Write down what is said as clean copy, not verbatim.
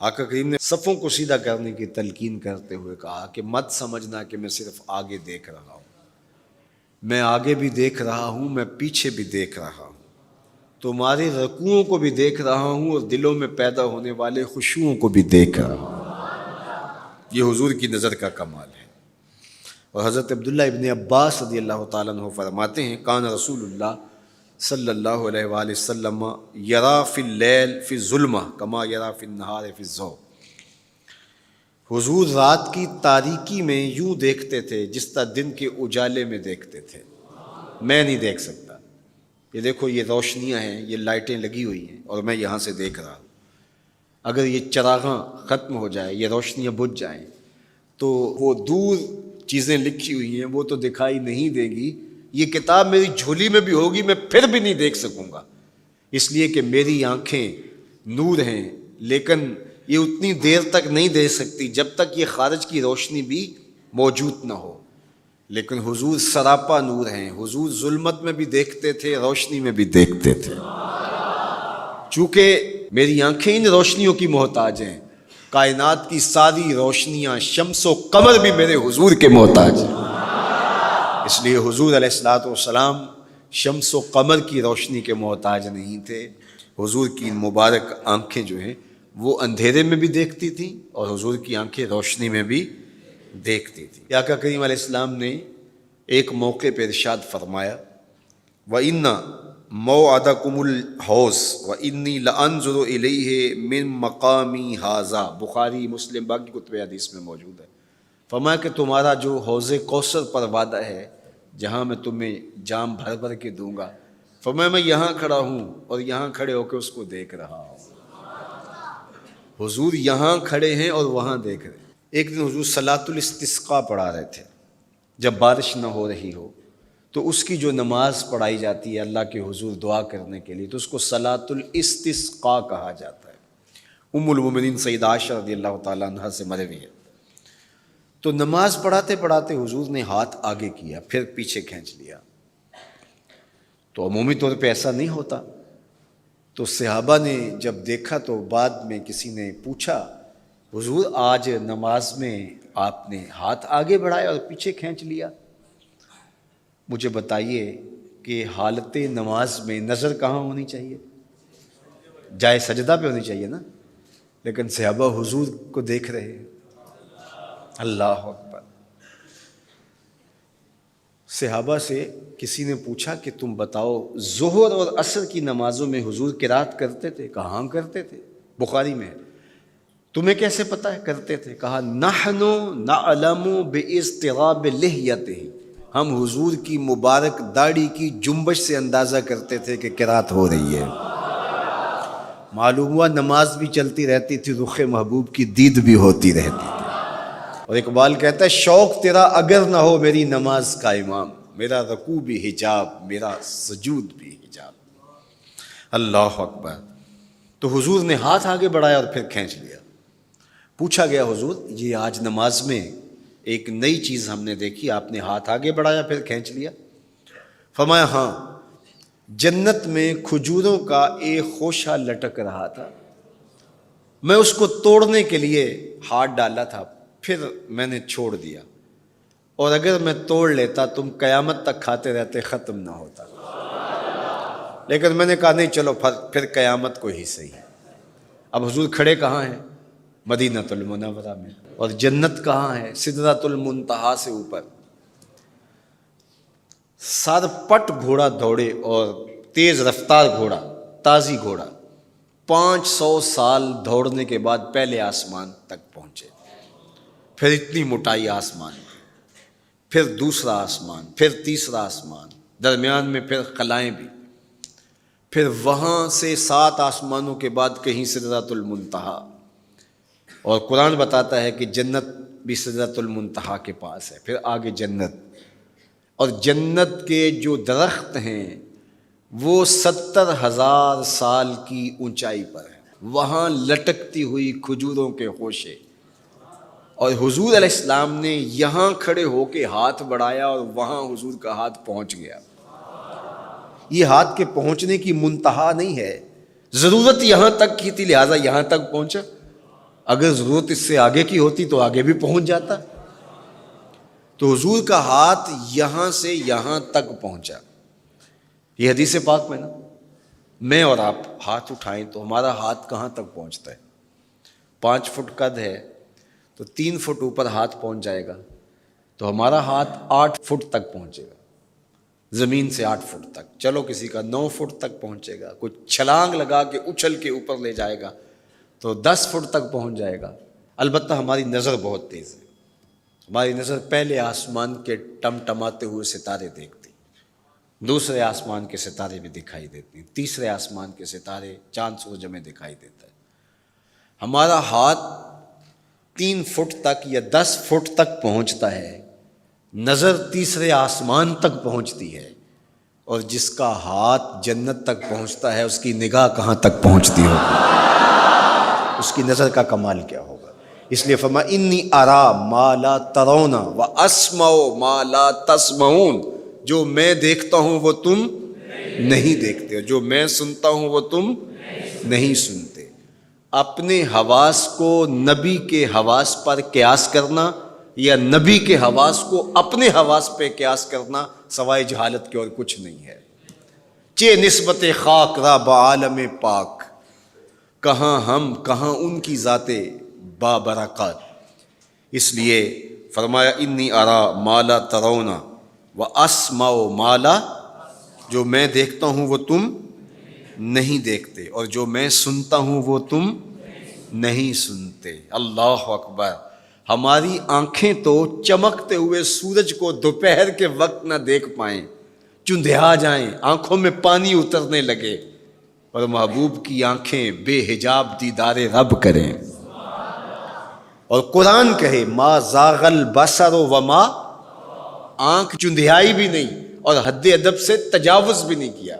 آقا کریم نے صفوں کو سیدھا کرنے کی تلقین کرتے ہوئے کہا کہ مت سمجھنا کہ میں صرف آگے دیکھ رہا ہوں، میں آگے بھی دیکھ رہا ہوں، میں پیچھے بھی دیکھ رہا ہوں، تمہارے رکوعوں کو بھی دیکھ رہا ہوں اور دلوں میں پیدا ہونے والے خشوعوں کو بھی دیکھ رہا ہوں۔ یہ حضور کی نظر کا کمال ہے۔ اور حضرت عبداللہ ابن عباس رضی اللہ تعالیٰ عنہ فرماتے ہیں کان رسول اللہ صلی اللہ علیہ وآلہ وسلم یرا فی اللیل فی الظلمہ کما یرا فی النہار فی الضوء، حضور رات کی تاریکی میں یوں دیکھتے تھے جس طرح دن کے اجالے میں دیکھتے تھے۔ میں نہیں دیکھ سکتا، یہ دیکھو یہ روشنیاں ہیں، یہ لائٹیں لگی ہوئی ہیں اور میں یہاں سے دیکھ رہا ہوں، اگر یہ چراغاں ختم ہو جائے، یہ روشنیاں بجھ جائیں تو وہ دور چیزیں لکھی ہوئی ہیں وہ تو دکھائی نہیں دے گی، یہ کتاب میری جھولی میں بھی ہوگی میں پھر بھی نہیں دیکھ سکوں گا، اس لیے کہ میری آنکھیں نور ہیں، لیکن یہ اتنی دیر تک نہیں دیکھ سکتی جب تک یہ خارج کی روشنی بھی موجود نہ ہو۔ لیکن حضور سراپا نور ہیں، حضور ظلمت میں بھی دیکھتے تھے، روشنی میں بھی دیکھتے تھے۔ چونکہ میری آنکھیں ان روشنیوں کی محتاج ہیں، کائنات کی ساری روشنیاں شمس و قمر بھی میرے حضور کے محتاج ہیں، اس لیے حضور علیہ الصلوۃ والسلام شمس و قمر کی روشنی کے محتاج نہیں تھے۔ حضور کی مبارک آنکھیں جو ہیں وہ اندھیرے میں بھی دیکھتی تھیں اور حضور کی آنکھیں روشنی میں بھی دیکھتی تھیں۔ آقا کریم علیہ السلام نے ایک موقع پہ ارشاد فرمایا وَإِنَّ مَوْعَدَكُمُ الْحَوْض وَإِنِّي لَأَنظُرُ إِلَيْهِ مِن مَقَامِي هَٰذَا، بخاری مسلم باقی کتب حدیث میں موجود ہے۔ فرمایا کہ تمہارا جو حوض کوثر پر وعدہ ہے جہاں میں تمہیں جام بھر بھر کے دوں گا، فرمایا میں یہاں کھڑا ہوں اور یہاں کھڑے ہو کے اس کو دیکھ رہا ہوں۔ حضور یہاں کھڑے ہیں اور وہاں دیکھ رہے ہیں۔ ایک دن حضور صلاۃ الاستسقاء پڑھا رہے تھے، جب بارش نہ ہو رہی ہو تو اس کی جو نماز پڑھائی جاتی ہے اللہ کے حضور دعا کرنے کے لیے تو اس کو صلاۃ الاستسقاء کہا جاتا ہے۔ ام المومنین سیدہ عائشہ رضی اللہ تعالیٰ عنہ سے مروی ہے۔ تو نماز پڑھاتے پڑھاتے حضور نے ہاتھ آگے کیا پھر پیچھے کھینچ لیا، تو عمومی طور پہ ایسا نہیں ہوتا۔ تو صحابہ نے جب دیکھا تو بعد میں کسی نے پوچھا حضور آج نماز میں آپ نے ہاتھ آگے بڑھایا اور پیچھے کھینچ لیا، مجھے بتائیے کہ حالت نماز میں نظر کہاں ہونی چاہیے؟ جائے سجدہ پہ ہونی چاہیے نا، لیکن صحابہ حضور کو دیکھ رہے ہیں۔ اللہ اکبر۔ صحابہ سے کسی نے پوچھا کہ تم بتاؤ ظہر اور عصر کی نمازوں میں حضور قرات کرتے تھے؟ کہاں کرتے تھے، بخاری میں ہے۔ تمہیں کیسے پتہ ہے کرتے تھے؟ کہا نحن نعلم باضطراب لحیتہ، ہم حضور کی مبارک داڑھی کی جنبش سے اندازہ کرتے تھے کہ قرات ہو رہی ہے۔ معلوم ہوا نماز بھی چلتی رہتی تھی، رخ محبوب کی دید بھی ہوتی رہتی تھی۔ اور اقبال کہتا ہے شوق تیرا اگر نہ ہو میری نماز کا امام، میرا رکوع بھی حجاب میرا سجود بھی حجاب۔ اللہ اکبر۔ تو حضور نے ہاتھ آگے بڑھایا اور پھر کھینچ لیا۔ پوچھا گیا حضور یہ آج نماز میں ایک نئی چیز ہم نے دیکھی، آپ نے ہاتھ آگے بڑھایا پھر کھینچ لیا؟ فرمایا ہاں، جنت میں کھجوروں کا ایک خوشہ لٹک رہا تھا، میں اس کو توڑنے کے لیے ہاتھ ڈالا تھا پھر میں نے چھوڑ دیا، اور اگر میں توڑ لیتا تم قیامت تک کھاتے رہتے ختم نہ ہوتا، لیکن میں نے کہا نہیں چلو پھر قیامت کو ہی صحیح۔ اب حضور کھڑے کہاں ہیں؟ مدینۃ المنورہ میں، اور جنت کہاں ہے؟ سدرۃ المنتہا سے اوپر۔ سر پٹ گھوڑا دوڑے اور تیز رفتار گھوڑا، تازی گھوڑا، 500 سال دوڑنے کے بعد پہلے آسمان تک پہنچے، پھر اتنی موٹائی آسمان میں، پھر دوسرا آسمان، پھر تیسرا آسمان، درمیان میں پھر خلائیں بھی، پھر وہاں سے 7 آسمانوں کے بعد کہیں سدرۃ المنتہا، اور قرآن بتاتا ہے کہ جنت بھی سدرۃ المنتہا کے پاس ہے، پھر آگے جنت، اور جنت کے جو درخت ہیں وہ 70,000 سال کی اونچائی پر ہیں، وہاں لٹکتی ہوئی کھجوروں کے خوشے، اور حضور علیہ السلام نے یہاں کھڑے ہو کے ہاتھ بڑھایا اور وہاں حضور کا ہاتھ پہنچ گیا۔ یہ ہاتھ کے پہنچنے کی منتہا نہیں ہے، ضرورت یہاں تک کی تھی لہٰذا یہاں تک پہنچا، اگر ضرورت اس سے آگے کی ہوتی تو آگے بھی پہنچ جاتا. تو حضور کا ہاتھ یہاں سے یہاں تک پہنچا. یہ حدیث پاک میں نا، میں اور آپ ہاتھ اٹھائیں تو ہمارا ہاتھ کہاں تک پہنچتا ہے؟ 5 فٹ قد ہے تو 3 فٹ اوپر ہاتھ پہنچ جائے گا، تو ہمارا ہاتھ 8 فٹ تک پہنچے گا، زمین سے 8 فٹ تک. چلو کسی کا 9 فٹ تک پہنچے گا، کوئی چھلانگ لگا کے اچھل کے اوپر لے جائے گا تو 10 فٹ تک پہنچ جائے گا. البتہ ہماری نظر بہت تیز ہے، ہماری نظر پہلے آسمان کے ٹمٹماتے ہوئے ستارے دیکھتی، دوسرے آسمان کے ستارے بھی دکھائی دیتے ہیں، تیسرے آسمان کے ستارے، چاند سورج ہمیں دکھائی دیتا ہے. ہمارا ہاتھ 3 فٹ تک یا 10 فٹ تک پہنچتا ہے، نظر تیسرے آسمان تک پہنچتی ہے، اور جس کا ہاتھ جنت تک پہنچتا ہے اس کی نگاہ کہاں تک پہنچتی ہوگی، اس کی نظر کا کمال کیا ہوگا. اس لیے فرمایا انی ارا ما لا ترون واسمع ما لا تسمعون، جو میں دیکھتا ہوں وہ تم نہیں دیکھتے، جو میں سنتا ہوں وہ تم نہیں سنتے. اپنے حواس کو نبی کے حواس پر قیاس کرنا یا نبی کے حواس کو اپنے حواس پہ قیاس کرنا سوائے جہالت کے اور کچھ نہیں ہے. چے نسبت خاک را بعالم پاک، کہاں ہم کہاں ان کی ذاتیں بابرکات. اس لیے فرمایا انی ارا ما لا ترون واسمع ما لا، جو میں دیکھتا ہوں وہ تم نہیں دیکھتے، اور جو میں سنتا ہوں وہ تم نہیں سنتے. اللہ اکبر. ہماری آنکھیں تو چمکتے ہوئے سورج کو دوپہر کے وقت نہ دیکھ پائیں، چندھیا جائیں، آنکھوں میں پانی اترنے لگے، اور محبوب کی آنکھیں بے حجاب دیدار رب کریں. اور قرآن کہے ما زاغ البصر وما، آنکھ چندھیائی بھی نہیں اور حد ادب سے تجاوز بھی نہیں کیا.